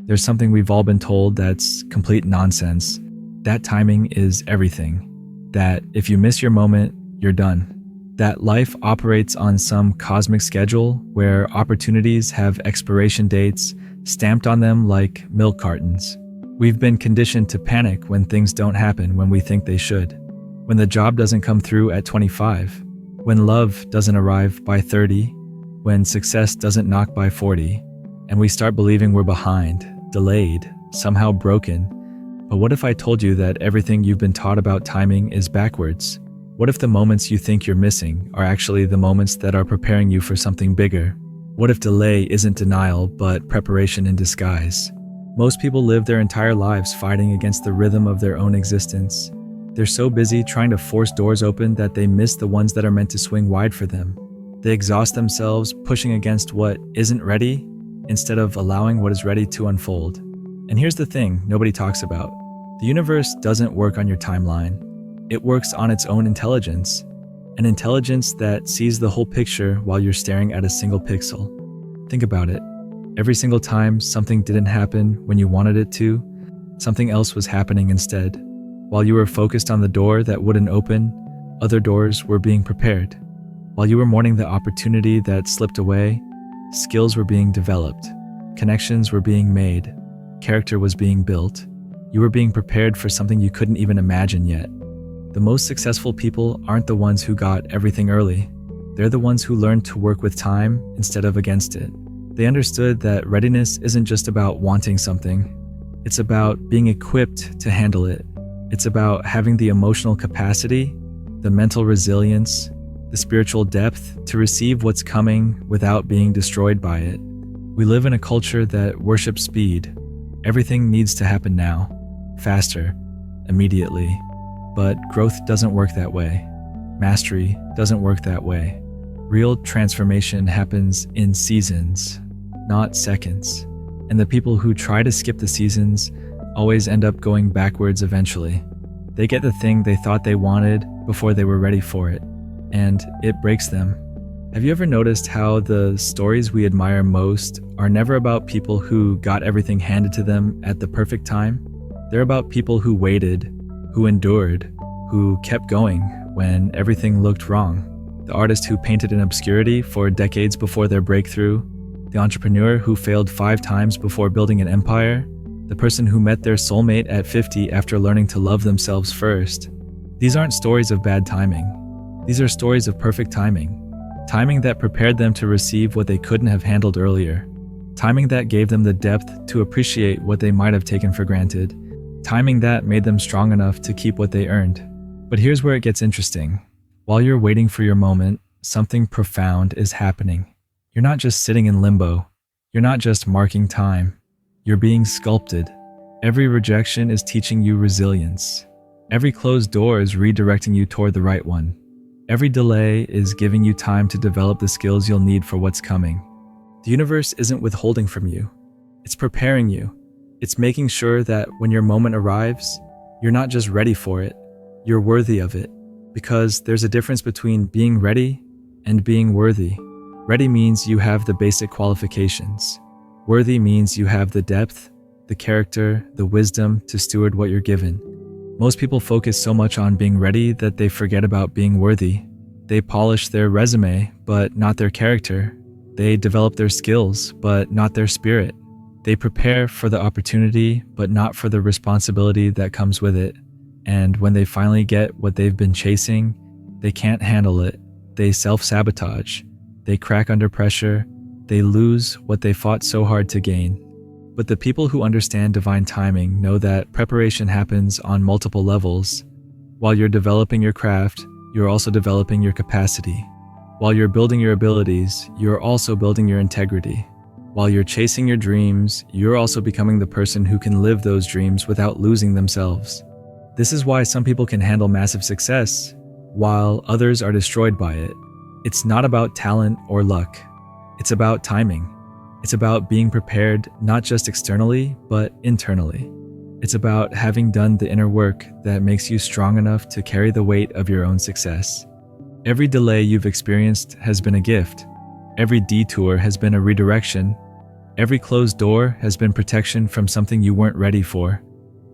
There's something we've all been told that's complete nonsense. That timing is everything. That if you miss your moment, you're done. That life operates on some cosmic schedule where opportunities have expiration dates stamped on them like milk cartons. We've been conditioned to panic when things don't happen when we think they should. When the job doesn't come through at 25. When love doesn't arrive by 30. When success doesn't knock by 40. And we start believing we're behind, delayed, somehow broken. But what if I told you that everything you've been taught about timing is backwards? What if the moments you think you're missing are actually the moments that are preparing you for something bigger? What if delay isn't denial, but preparation in disguise? Most people live their entire lives fighting against the rhythm of their own existence. They're so busy trying to force doors open that they miss the ones that are meant to swing wide for them. They exhaust themselves pushing against what isn't ready instead of allowing what is ready to unfold. And here's the thing nobody talks about. The universe doesn't work on your timeline. It works on its own intelligence, an intelligence that sees the whole picture while you're staring at a single pixel. Think about it. Every single time something didn't happen when you wanted it to, something else was happening instead. While you were focused on the door that wouldn't open, other doors were being prepared. While you were mourning the opportunity that slipped away, skills were being developed, connections were being made, character was being built. You were being prepared for something you couldn't even imagine yet. The most successful people aren't the ones who got everything early. They're the ones who learned to work with time instead of against it. They understood that readiness isn't just about wanting something. It's about being equipped to handle it. It's about having the emotional capacity, the mental resilience, the spiritual depth to receive what's coming without being destroyed by it. We live in a culture that worships speed. Everything needs to happen now, faster, immediately. But growth doesn't work that way. Mastery doesn't work that way. Real transformation happens in seasons, not seconds. And the people who try to skip the seasons always end up going backwards eventually. They get the thing they thought they wanted before they were ready for it, and it breaks them. Have you ever noticed how the stories we admire most are never about people who got everything handed to them at the perfect time? They're about people who waited, who endured, who kept going when everything looked wrong. The artist who painted in obscurity for decades before their breakthrough, the entrepreneur who failed 5 times before building an empire, the person who met their soulmate at 50 after learning to love themselves first. These aren't stories of bad timing. These are stories of perfect timing. Timing that prepared them to receive what they couldn't have handled earlier. Timing that gave them the depth to appreciate what they might have taken for granted. Timing that made them strong enough to keep what they earned. But here's where it gets interesting. While you're waiting for your moment, something profound is happening. You're not just sitting in limbo. You're not just marking time. You're being sculpted. Every rejection is teaching you resilience. Every closed door is redirecting you toward the right one. Every delay is giving you time to develop the skills you'll need for what's coming. The universe isn't withholding from you. It's preparing you. It's making sure that when your moment arrives, you're not just ready for it, you're worthy of it. Because there's a difference between being ready and being worthy. Ready means you have the basic qualifications. Worthy means you have the depth, the character, the wisdom to steward what you're given. Most people focus so much on being ready that they forget about being worthy. They polish their resume, but not their character. They develop their skills, but not their spirit. They prepare for the opportunity, but not for the responsibility that comes with it. And when they finally get what they've been chasing, they can't handle it. They self-sabotage. They crack under pressure. They lose what they fought so hard to gain. But the people who understand divine timing know that preparation happens on multiple levels. While you're developing your craft, you're also developing your capacity. While you're building your abilities, you're also building your integrity. While you're chasing your dreams, you're also becoming the person who can live those dreams without losing themselves. This is why some people can handle massive success, while others are destroyed by it. It's not about talent or luck. It's about timing. It's about being prepared not just externally, but internally. It's about having done the inner work that makes you strong enough to carry the weight of your own success. Every delay you've experienced has been a gift. Every detour has been a redirection. Every closed door has been protection from something you weren't ready for,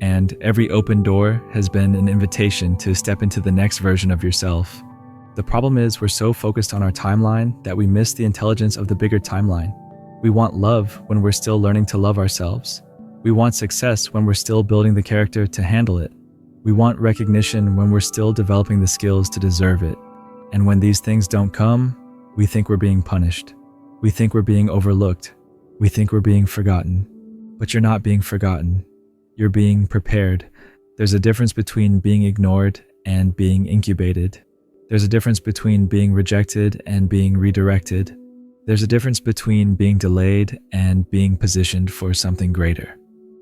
and every open door has been an invitation to step into the next version of yourself. The problem is we're so focused on our timeline that we miss the intelligence of the bigger timeline. We want love when we're still learning to love ourselves. We want success when we're still building the character to handle it. We want recognition when we're still developing the skills to deserve it. And when these things don't come, we think we're being punished. We think we're being overlooked. We think we're being forgotten. But you're not being forgotten. You're being prepared. There's a difference between being ignored and being incubated. There's a difference between being rejected and being redirected. There's a difference between being delayed and being positioned for something greater.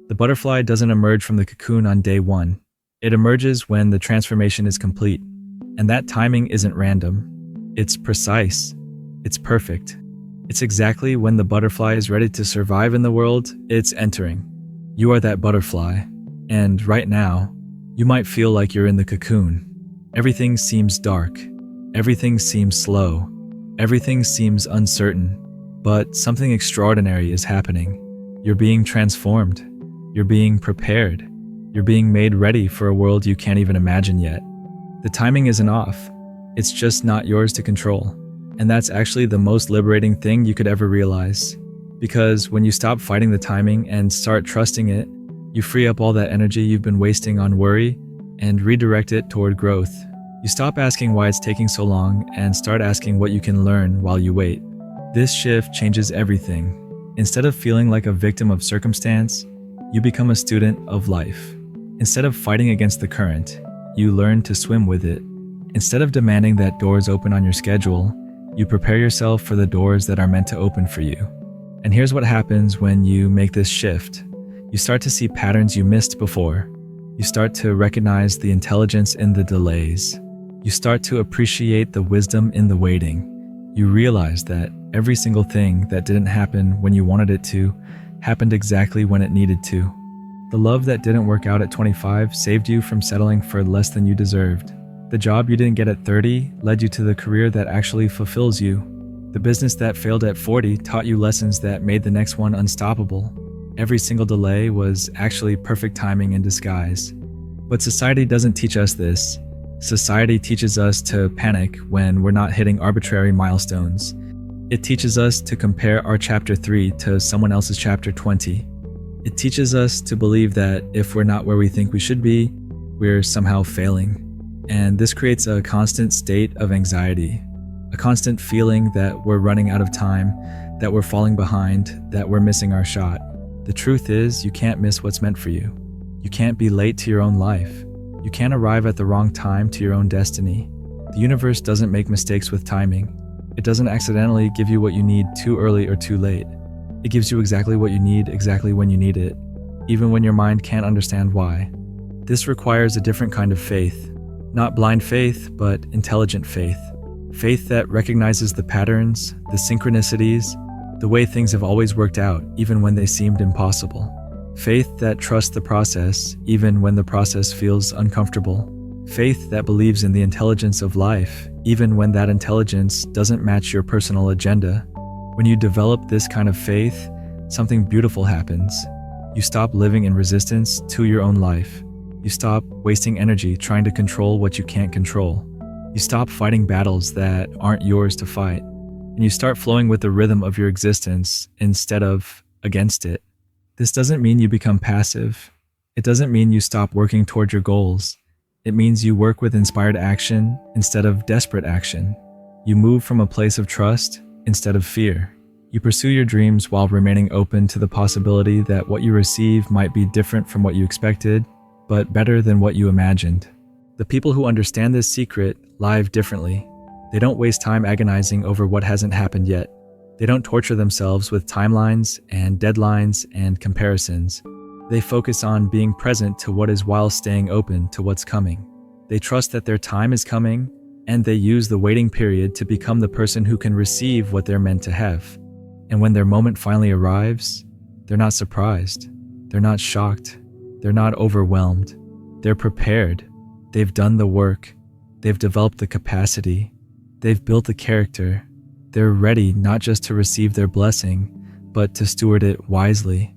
The butterfly doesn't emerge from the cocoon on day one. It emerges when the transformation is complete. And that timing isn't random. It's precise. It's perfect. It's exactly when the butterfly is ready to survive in the world it's entering. You are that butterfly. And right now, you might feel like you're in the cocoon. Everything seems dark. Everything seems slow. Everything seems uncertain. But something extraordinary is happening. You're being transformed. You're being prepared. You're being made ready for a world you can't even imagine yet. The timing isn't off. It's just not yours to control. And that's actually the most liberating thing you could ever realize. Because when you stop fighting the timing and start trusting it, you free up all that energy you've been wasting on worry and redirect it toward growth. You stop asking why it's taking so long and start asking what you can learn while you wait. This shift changes everything. Instead of feeling like a victim of circumstance, you become a student of life. Instead of fighting against the current, you learn to swim with it. Instead of demanding that doors open on your schedule, you prepare yourself for the doors that are meant to open for you. And here's what happens when you make this shift. You start to see patterns you missed before. You start to recognize the intelligence in the delays. You start to appreciate the wisdom in the waiting. You realize that every single thing that didn't happen when you wanted it to happened exactly when it needed to. The love that didn't work out at 25 saved you from settling for less than you deserved. The job you didn't get at 30 led you to the career that actually fulfills you. The business that failed at 40 taught you lessons that made the next one unstoppable. Every single delay was actually perfect timing in disguise. But society doesn't teach us this. Society teaches us to panic when we're not hitting arbitrary milestones. It teaches us to compare our chapter 3 to someone else's chapter 20. It teaches us to believe that if we're not where we think we should be, we're somehow failing. And this creates a constant state of anxiety, a constant feeling that we're running out of time, that we're falling behind, that we're missing our shot. The truth is, you can't miss what's meant for you. You can't be late to your own life. You can't arrive at the wrong time to your own destiny. The universe doesn't make mistakes with timing. It doesn't accidentally give you what you need too early or too late. It gives you exactly what you need exactly when you need it, even when your mind can't understand why. This requires a different kind of faith. Not blind faith, but intelligent faith. Faith that recognizes the patterns, the synchronicities, the way things have always worked out, even when they seemed impossible. Faith that trusts the process, even when the process feels uncomfortable. Faith that believes in the intelligence of life, even when that intelligence doesn't match your personal agenda. When you develop this kind of faith, something beautiful happens. You stop living in resistance to your own life. You stop wasting energy trying to control what you can't control. You stop fighting battles that aren't yours to fight. And you start flowing with the rhythm of your existence instead of against it. This doesn't mean you become passive. It doesn't mean you stop working toward your goals. It means you work with inspired action instead of desperate action. You move from a place of trust instead of fear. You pursue your dreams while remaining open to the possibility that what you receive might be different from what you expected, but better than what you imagined. The people who understand this secret live differently. They don't waste time agonizing over what hasn't happened yet. They don't torture themselves with timelines and deadlines and comparisons. They focus on being present to what is while staying open to what's coming. They trust that their time is coming, and they use the waiting period to become the person who can receive what they're meant to have. And when their moment finally arrives, they're not surprised. They're not shocked. They're not overwhelmed. They're prepared. They've done the work. They've developed the capacity. They've built the character. They're ready not just to receive their blessing, but to steward it wisely.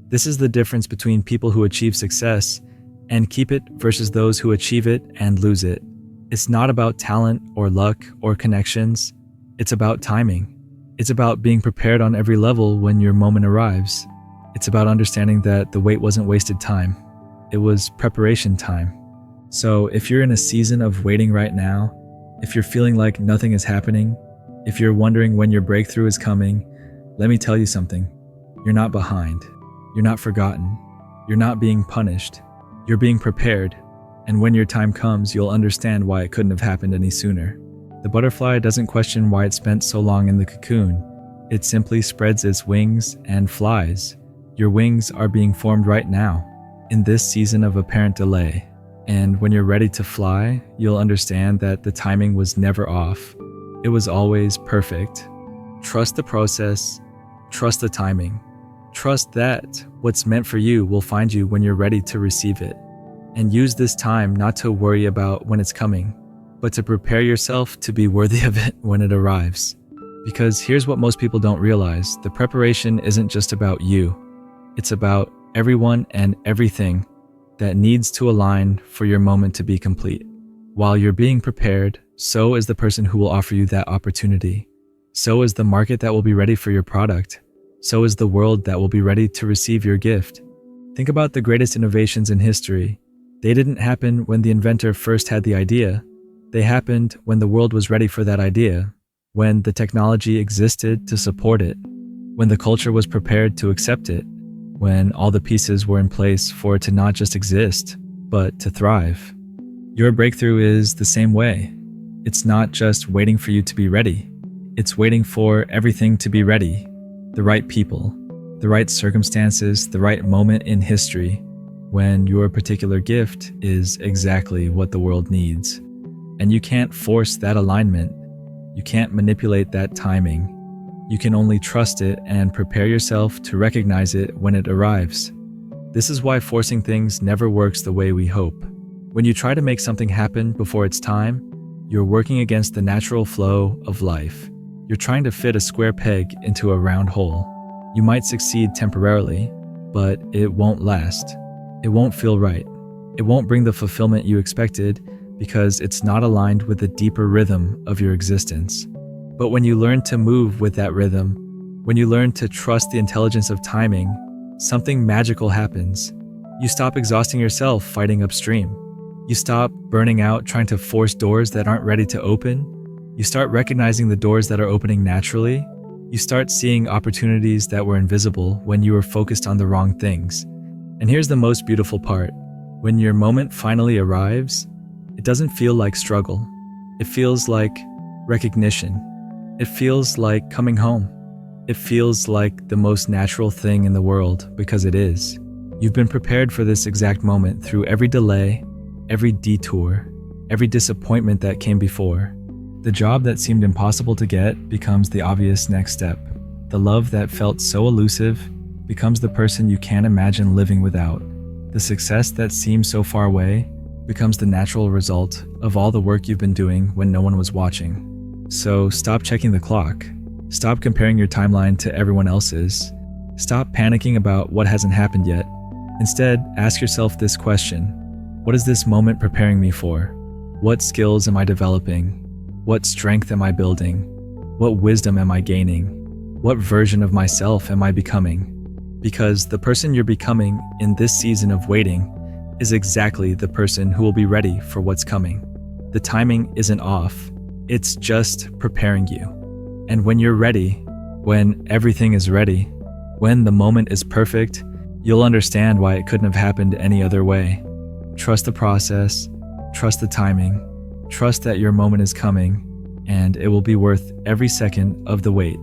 This is the difference between people who achieve success and keep it versus those who achieve it and lose it. It's not about talent or luck or connections. It's about timing. It's about being prepared on every level when your moment arrives. It's about understanding that the wait wasn't wasted time. It was preparation time. So if you're in a season of waiting right now, if you're feeling like nothing is happening, if you're wondering when your breakthrough is coming, let me tell you something. You're not behind. You're not forgotten. You're not being punished. You're being prepared. And when your time comes, you'll understand why it couldn't have happened any sooner. The butterfly doesn't question why it spent so long in the cocoon. It simply spreads its wings and flies. Your wings are being formed right now, in this season of apparent delay. And when you're ready to fly, you'll understand that the timing was never off. It was always perfect. Trust the process. Trust the timing. Trust that what's meant for you will find you when you're ready to receive it. And use this time not to worry about when it's coming, but to prepare yourself to be worthy of it when it arrives. Because here's what most people don't realize. The preparation isn't just about you. It's about everyone and everything that needs to align for your moment to be complete. While you're being prepared, so is the person who will offer you that opportunity. So is the market that will be ready for your product. So is the world that will be ready to receive your gift. Think about the greatest innovations in history. They didn't happen when the inventor first had the idea. They happened when the world was ready for that idea, when the technology existed to support it, when the culture was prepared to accept it, when all the pieces were in place for it to not just exist, but to thrive. Your breakthrough is the same way. It's not just waiting for you to be ready. It's waiting for everything to be ready. The right people, the right circumstances, the right moment in history, when your particular gift is exactly what the world needs. And you can't force that alignment. You can't manipulate that timing. You can only trust it and prepare yourself to recognize it when it arrives. This is why forcing things never works the way we hope. When you try to make something happen before it's time, you're working against the natural flow of life. You're trying to fit a square peg into a round hole. You might succeed temporarily, but it won't last. It won't feel right. It won't bring the fulfillment you expected because it's not aligned with the deeper rhythm of your existence. But when you learn to move with that rhythm, when you learn to trust the intelligence of timing, something magical happens. You stop exhausting yourself fighting upstream. You stop burning out trying to force doors that aren't ready to open. You start recognizing the doors that are opening naturally. You start seeing opportunities that were invisible when you were focused on the wrong things. And here's the most beautiful part. When your moment finally arrives, it doesn't feel like struggle. It feels like recognition. It feels like coming home. It feels like the most natural thing in the world because it is. You've been prepared for this exact moment through every delay, every detour, every disappointment that came before. The job that seemed impossible to get becomes the obvious next step. The love that felt so elusive becomes the person you can't imagine living without. The success that seems so far away becomes the natural result of all the work you've been doing when no one was watching. So stop checking the clock. Stop comparing your timeline to everyone else's. Stop panicking about what hasn't happened yet. Instead, ask yourself this question. What is this moment preparing me for? What skills am I developing? What strength am I building? What wisdom am I gaining? What version of myself am I becoming? Because the person you're becoming in this season of waiting is exactly the person who will be ready for what's coming. The timing isn't off. It's just preparing you. And when you're ready, when everything is ready, when the moment is perfect, you'll understand why it couldn't have happened any other way. Trust the process, trust the timing, trust that your moment is coming, and it will be worth every second of the wait.